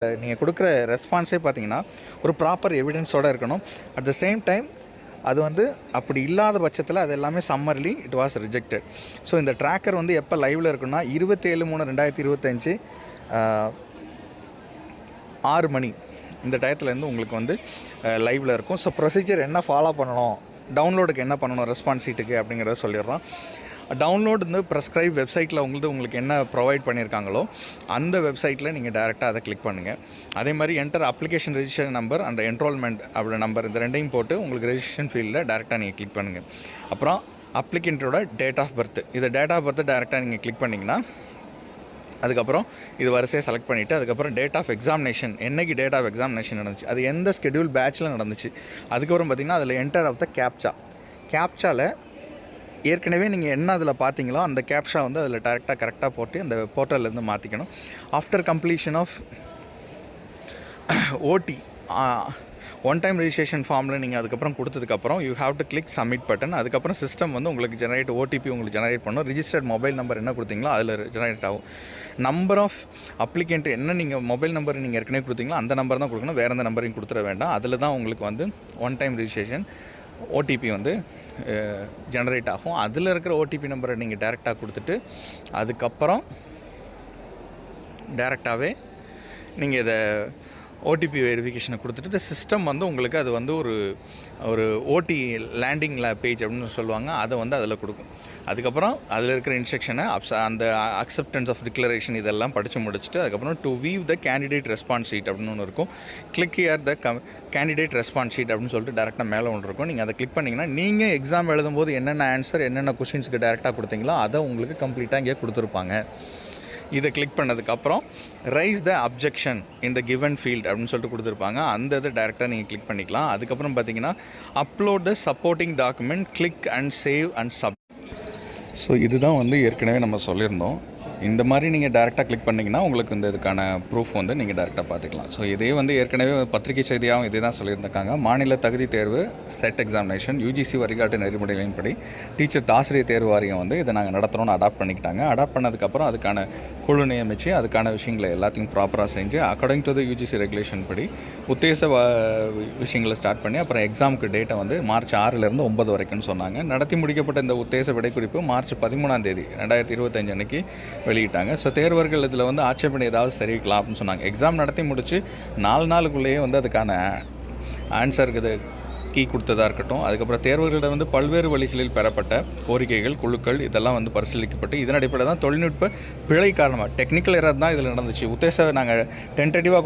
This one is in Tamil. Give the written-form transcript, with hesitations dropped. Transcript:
நீங்கள் கொடுக்குற ரெஸ்பான்ஸே பார்த்தீங்கன்னா ஒரு ப்ராப்பர் எவிடன்ஸோடு இருக்கணும். அட் த சேம் டைம் அது வந்து அப்படி இல்லாத பட்சத்தில் அது எல்லாமே சம்மர்லி இட் வாஸ் ரிஜெக்டட். ஸோ இந்த ட்ராக்கர் வந்து எப்போ லைவில் இருக்குன்னா 27/3/2025 6 மணி இந்த டயத்துலேருந்து உங்களுக்கு வந்து லைவில் இருக்கும். ஸோ ப்ரொசீஜர் என்ன ஃபாலோ பண்ணணும், டவுன்லோடுக்கு என்ன பண்ணணும் ரெஸ்பான்ஸ் ஷீட்டுக்கு அப்படிங்கிறத சொல்லிடுறோம். டவுன்லோடு வந்து ப்ரெஸ்கிரைப் வெப்சைட்டில் உங்களுக்கு என்ன ப்ரொவைட் பண்ணியிருக்காங்களோ அந்த வெப்சைட்டில் நீங்கள் டேரெக்டாக அதை கிளிக் பண்ணுங்கள். அதே மாதிரி enter application registration number and enrolment அப்படி நம்பர் இந்த ரெண்டையும் போட்டு உங்களுக்கு ரெஜிஸ்ட்ரேஷன் ஃபீல்டில் டேரெக்டாக நீங்கள் கிளிக் பண்ணுங்கள். அப்புறம் அப்ளிகண்ட்டோட டேட் ஆஃப் பர்த், இந்த டேட் ஆஃப் பர்த்து டேரெக்டாக நீங்கள் கிளிக் பண்ணிங்கன்னா அதுக்கப்புறம் இது வரிசையை செலக்ட் பண்ணிவிட்டு அதுக்கப்புறம் டேட் ஆஃப் எக்ஸாமினேஷன், என்றைக்கு டேட் ஆஃப் எக்ஸாமினேஷன் நடந்துச்சு, அது எந்த ஸ்கெடியூல் பேட்சில் நடந்துச்சு. அதுக்கப்புறம் பார்த்திங்கன்னா அதில் என்டர் ஆஃப் த கேப்சாவில் ஏற்கனவே நீங்கள் என்ன அதில் பார்த்தீங்களோ அந்த கேப்ஷா வந்து அதில் கரெக்டாக போட்டு அந்த போர்ட்டல்லேருந்து மாற்றிக்கணும். ஆஃப்டர் கம்ப்ளீஷன் ஆஃப் ஓடி ஒன் டைம் ரெஜிஸ்ட்ரேஷன் ஃபார்மில் நீங்கள் அதுக்கப்புறம் கொடுத்ததுக்கப்புறம் you have to click submit button. அதுக்கப்புறம் சிஸ்டம் வந்து உங்களுக்கு ஓடிபி உங்களுக்கு ஜெனரேட் பண்ணும். ரிஜிஸ்டர்ட் மொபைல் நம்பர் என்ன கொடுத்தீங்களோ அதில் ஜெனரேட் ஆகும். நம்பர் ஆஃப் அப்ளிகண்ட் என்ன நீங்கள் மொபைல் நம்பர் நீங்கள் ஏற்கனவே கொடுத்தீங்களோ அந்த நம்பர் தான் கொடுக்கணும், வேறு எந்த நம்பரையும் கொடுத்துட வேண்டாம். அதில் தான் உங்களுக்கு வந்து ஒன் டைம் ரெஜிஸ்ட்ரேஷன் ஓடிபி வந்து ஜெனரேட் ஆகும். அதில் இருக்கிற ஓடிபி நம்பரை நீங்கள் டேரெக்டாக கொடுத்துட்டு அதுக்கப்புறம் டேரெக்டாகவே நீங்கள் இதை ஓடிபி வெரிஃபிகேஷனை கொடுத்துட்டு இந்த சிஸ்டம் வந்து உங்களுக்கு அது வந்து ஒரு ஓடி லேண்டிங்கில் பேஜ் அப்படின்னு சொல்லுவாங்க, அதை வந்து அதில் கொடுக்கும். அதுக்கப்புறம் அதில் இருக்கிற இன்ஸ்ட்ரக்ஷனை அந்த அக்செப்டன்ஸ் ஆஃப் டிக்ளரேஷன் இதெல்லாம் படித்து முடிச்சுட்டு அதுக்கப்புறம் to we've the candidate response sheet அப்படின்னு ஒன்று இருக்கும். Click here the candidate response sheet அப்படின்னு சொல்லிட்டு டேரெக்டாக மேலே ஒன்று இருக்கும். நீங்கள் அதை கிளிக் பண்ணிங்கன்னா நீங்கள் எக்ஸாம் எழுதும்போது என்னென்ன ஆன்சர் என்னென்ன கொஷின்ஸுக்கு டேரெக்டாக கொடுத்தீங்களோ அதை உங்களுக்கு கம்ப்ளீட்டாக இங்கே கொடுத்துருப்பாங்க. இதை கிளிக் பண்ணதுக்கப்புறம் raise the objection in the given field அப்படின்னு சொல்லிட்டு கொடுத்துருப்பாங்க. அந்த இதை டேரெக்டாக நீங்கள் கிளிக் பண்ணிக்கலாம். அதுக்கப்புறம் பார்த்தீங்கன்னா upload the supporting document, click and save and sub. So இதுதான் வந்து ஏற்கனவே நம்ம சொல்லியிருந்தோம். இந்த மாதிரி நீங்கள் டேரெக்டாக கிளிக் பண்ணிங்கன்னா உங்களுக்கு இந்த இதுக்கான ப்ரூஃப் வந்து நீங்கள் டேரெக்டாக பார்த்துக்கலாம். ஸோ இதே வந்து ஏற்கனவே பத்திரிகை செய்தியாகவும் இதே தான் சொல்லியிருந்தாங்க. மாநில தகுதி தேர்வு செட் எக்ஸாமினேஷன் யூஜிசி வழிகாட்டு நெறிமுறைகளின்படி டீச்சர் ஆசிரியர் தேர்வு வாரியம் வந்து இதை நாங்கள் நடத்துகிறோன்னு அடாப்ட் பண்ணிக்கிட்டாங்க. அடாப்ட் பண்ணதுக்கப்புறம் அதுக்கான குழு நியமித்து அதுக்கான விஷயங்களை எல்லாத்தையும் ப்ராப்பராக செஞ்சு according to the UGC regulation படி உத்தேச விஷயங்களை ஸ்டார்ட் பண்ணி அப்புறம் எக்ஸாமுக்கு டேட்டை வந்து மார்ச் 6லேருந்து 9 வரைக்கும்னு சொன்னாங்க. நடத்தி முடிக்கப்பட்ட இந்த உத்தேச விடைக்குறிப்பு மார்ச் 13ஆம் தேதி 2025 அன்றைக்கி வெளியிட்டாங்க. ஸோ தேர்வர்கள் இதில் வந்து ஆட்சேபனை ஏதாவது தெரிவிக்கலாம் அப்படின்னு சொன்னாங்க. எக்ஸாம் நடத்தி முடித்து 4 நாளுக்குள்ளேயே வந்து அதுக்கான ஆன்சருக்கு இது கீ கொடுத்ததாக இருக்கட்டும். அதுக்கப்புறம் தேர்வர்களிடம் வந்து பல்வேறு வழிகளில் பெறப்பட்ட கோரிக்கைகள் குழுக்கள் இதெல்லாம் வந்து பரிசீலிக்கப்பட்டு இதன் அடிப்படையில் தான் தொழில்நுட்ப பிழை காரணமாக டெக்னிக்கல் எரர் தான் இதில் நடந்துச்சு. உத்தேச நாங்கள் டென்டேட்டிவாக